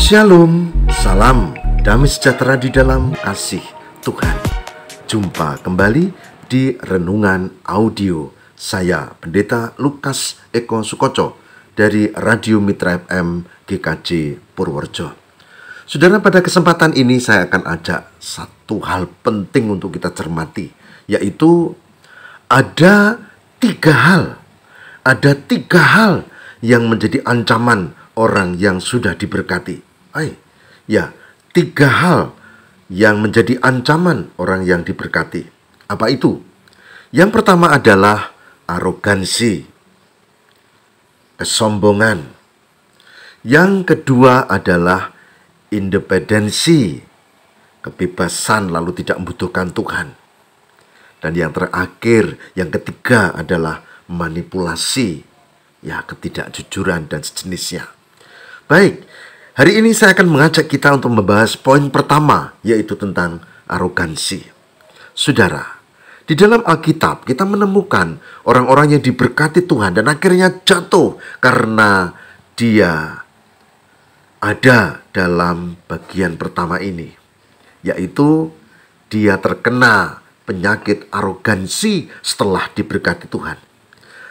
Shalom, salam damai sejahtera di dalam kasih Tuhan. Jumpa kembali di Renungan Audio. Saya Pendeta Lukas Eko Sukoco dari Radio Mitra FM GKJ Purworejo. Saudara, pada kesempatan ini saya akan ajak satu hal penting untuk kita cermati, yaitu ada tiga hal yang menjadi ancaman orang yang sudah diberkati. Tiga hal yang menjadi ancaman orang yang diberkati. Apa itu? Yang pertama adalah arogansi, kesombongan. Yang kedua adalah independensi, kebebasan lalu tidak membutuhkan Tuhan. Dan yang terakhir, yang ketiga adalah manipulasi, ketidakjujuran dan sejenisnya. Baik, hari ini saya akan mengajak kita untuk membahas poin pertama, yaitu tentang arogansi. Saudara, di dalam Alkitab kita menemukan orang-orang yang diberkati Tuhan dan akhirnya jatuh karena dia ada dalam bagian pertama ini, yaitu dia terkena penyakit arogansi setelah diberkati Tuhan.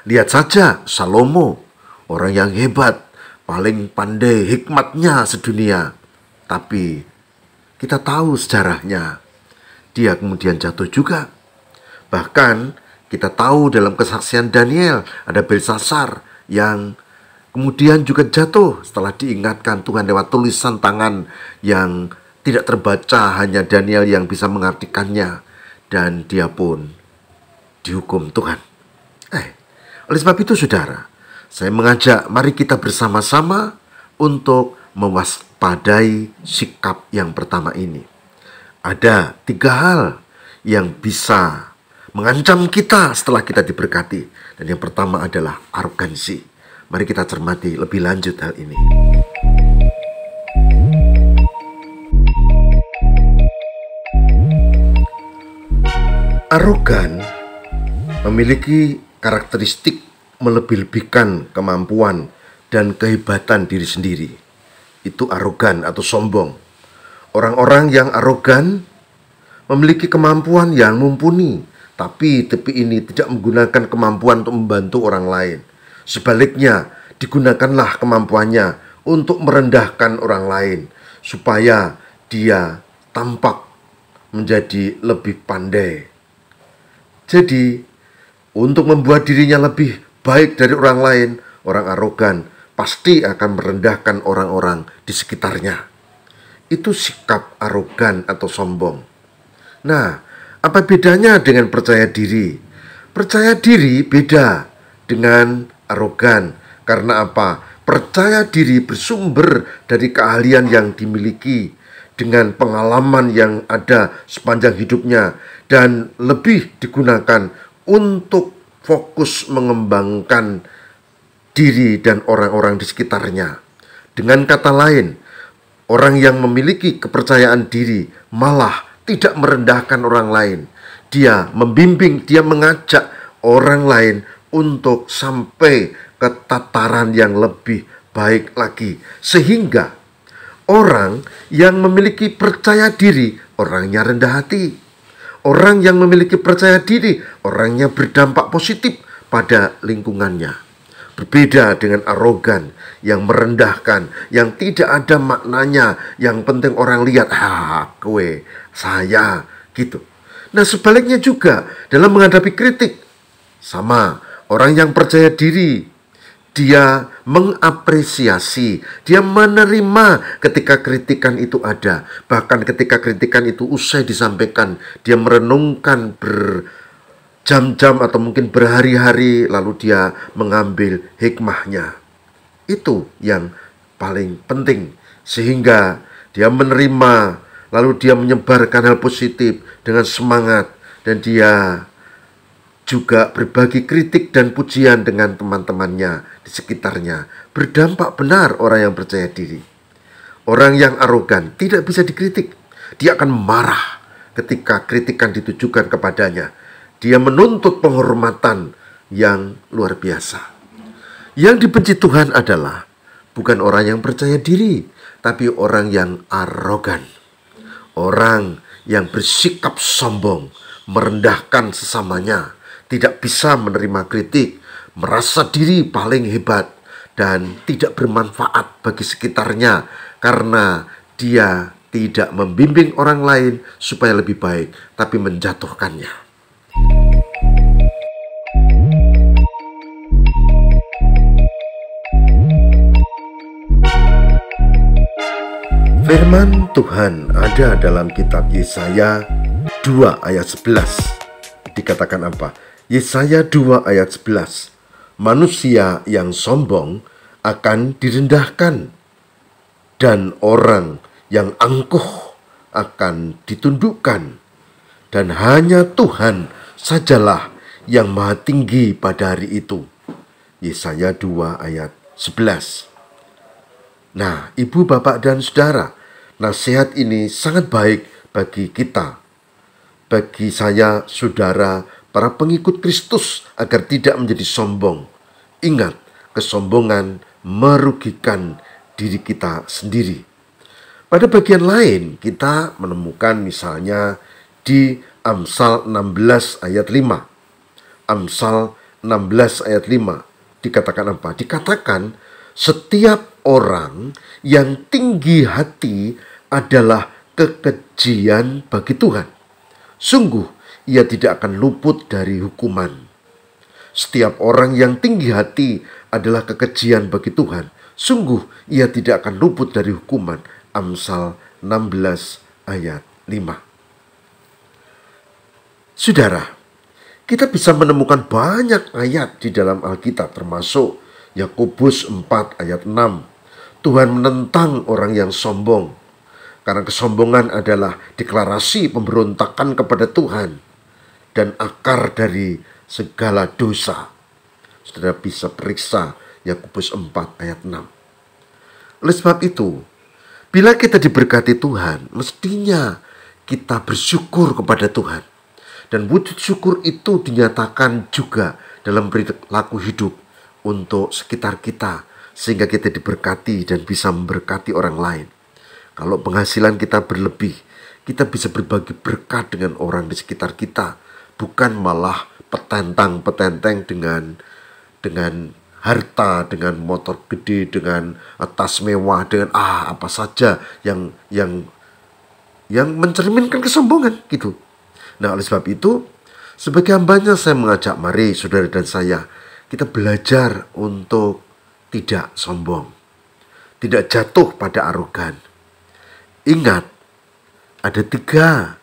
Lihat saja Salomo, orang yang hebat, paling pandai, hikmatnya sedunia. Tapi kita tahu sejarahnya, dia kemudian jatuh juga. Bahkan kita tahu dalam kesaksian Daniel, ada Belsasar yang kemudian juga jatuh setelah diingatkan Tuhan lewat tulisan tangan yang tidak terbaca, hanya Daniel yang bisa mengartikannya. Dan dia pun dihukum Tuhan. Oleh sebab itu saudara, saya mengajak mari kita bersama-sama untuk mewaspadai sikap yang pertama ini. Ada tiga hal yang bisa mengancam kita setelah kita diberkati. Dan yang pertama adalah arogansi. Mari kita cermati lebih lanjut hal ini. Arogan memiliki karakteristik melebih-lebihkan kemampuan dan kehebatan diri sendiri. Itu arogan atau sombong. Orang-orang yang arogan memiliki kemampuan yang mumpuni, tapi ini tidak menggunakan kemampuan untuk membantu orang lain. Sebaliknya, digunakanlah kemampuannya untuk merendahkan orang lain, supaya dia tampak menjadi lebih pandai. Jadi, untuk membuat dirinya lebih baik dari orang lain, orang arogan pasti akan merendahkan orang-orang di sekitarnya. Itu sikap arogan atau sombong. Nah, apa bedanya dengan percaya diri? Percaya diri beda dengan arogan. Karena apa? Percaya diri bersumber dari keahlian yang dimiliki, dengan pengalaman yang ada sepanjang hidupnya, dan lebih digunakan untuk fokus mengembangkan diri dan orang-orang di sekitarnya. Dengan kata lain, orang yang memiliki kepercayaan diri malah tidak merendahkan orang lain. Dia membimbing, dia mengajak orang lain untuk sampai ke tataran yang lebih baik lagi. Sehingga orang yang memiliki percaya diri, orangnya rendah hati. Orang yang memiliki percaya diri, orangnya berdampak positif pada lingkungannya. Berbeda dengan arogan yang merendahkan, yang tidak ada maknanya, yang penting orang lihat, kowe, saya, gitu. Nah, sebaliknya juga dalam menghadapi kritik, sama, orang yang percaya diri, dia mengapresiasi, dia menerima ketika kritikan itu ada. Bahkan ketika kritikan itu usai disampaikan, dia merenungkan berjam-jam atau mungkin berhari-hari, lalu dia mengambil hikmahnya. Itu yang paling penting. Sehingga dia menerima, lalu dia menyebarkan hal positif dengan semangat, dan dia juga berbagi kritik dan pujian dengan teman-temannya di sekitarnya. Berdampak benar orang yang percaya diri. Orang yang arogan tidak bisa dikritik. Dia akan marah ketika kritikan ditujukan kepadanya. Dia menuntut penghormatan yang luar biasa. Yang dibenci Tuhan adalah bukan orang yang percaya diri, tapi orang yang arogan. Orang yang bersikap sombong, merendahkan sesamanya, tidak bisa menerima kritik, merasa diri paling hebat, dan tidak bermanfaat bagi sekitarnya karena dia tidak membimbing orang lain supaya lebih baik, tapi menjatuhkannya. Firman Tuhan ada dalam kitab Yesaya 2 ayat 11. Dikatakan apa? Yesaya 2 ayat 11. Manusia yang sombong akan direndahkan, dan orang yang angkuh akan ditundukkan, dan hanya Tuhan sajalah yang maha tinggi pada hari itu. Yesaya 2 ayat 11. Nah, ibu, bapak, dan saudara, nasihat ini sangat baik bagi kita, bagi saya, saudara, para pengikut Kristus, agar tidak menjadi sombong. Ingat, kesombongan merugikan diri kita sendiri. Pada bagian lain, kita menemukan misalnya di Amsal 16 ayat 5. Amsal 16 ayat 5 dikatakan apa? Dikatakan, setiap orang yang tinggi hati adalah kekejian bagi Tuhan. Sungguh, ia tidak akan luput dari hukuman. Setiap orang yang tinggi hati adalah kekejian bagi Tuhan. Sungguh, ia tidak akan luput dari hukuman. Amsal 16 ayat 5. Saudara, kita bisa menemukan banyak ayat di dalam Alkitab, termasuk Yakobus 4 ayat 6. Tuhan menentang orang yang sombong, karena kesombongan adalah deklarasi pemberontakan kepada Tuhan dan akar dari segala dosa. Saudara bisa periksa Yakobus 4 ayat 6. Oleh sebab itu, bila kita diberkati Tuhan, mestinya kita bersyukur kepada Tuhan. Dan wujud syukur itu dinyatakan juga dalam perilaku hidup untuk sekitar kita, sehingga kita diberkati dan bisa memberkati orang lain. Kalau penghasilan kita berlebih, kita bisa berbagi berkat dengan orang di sekitar kita, bukan malah petentang-petenteng dengan harta, dengan motor gede, dengan tas mewah, dengan apa saja yang mencerminkan kesombongan gitu. Nah, oleh sebab itu, sebagai hambanya saya mengajak, mari saudara dan saya, kita belajar untuk tidak sombong, tidak jatuh pada arogan. Ingat, ada 3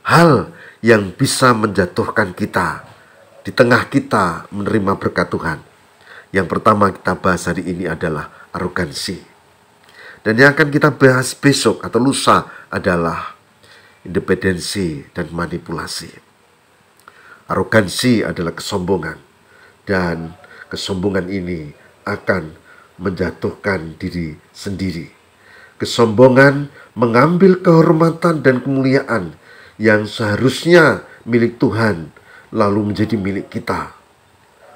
hal yang bisa menjatuhkan kita di tengah kita menerima berkat Tuhan. Yang pertama kita bahas hari ini adalah arogansi. Dan yang akan kita bahas besok atau lusa adalah independensi dan manipulasi. Arogansi adalah kesombongan, dan kesombongan ini akan menjatuhkan diri sendiri. Kesombongan mengambil kehormatan dan kemuliaan yang seharusnya milik Tuhan, lalu menjadi milik kita.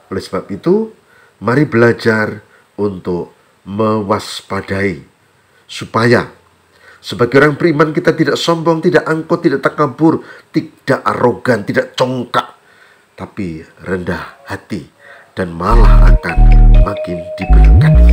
Oleh sebab itu, mari belajar untuk mewaspadai, supaya sebagai orang beriman kita tidak sombong, tidak angkuh, tidak takabur, tidak arogan, tidak congkak, tapi rendah hati, dan malah akan makin diberkati.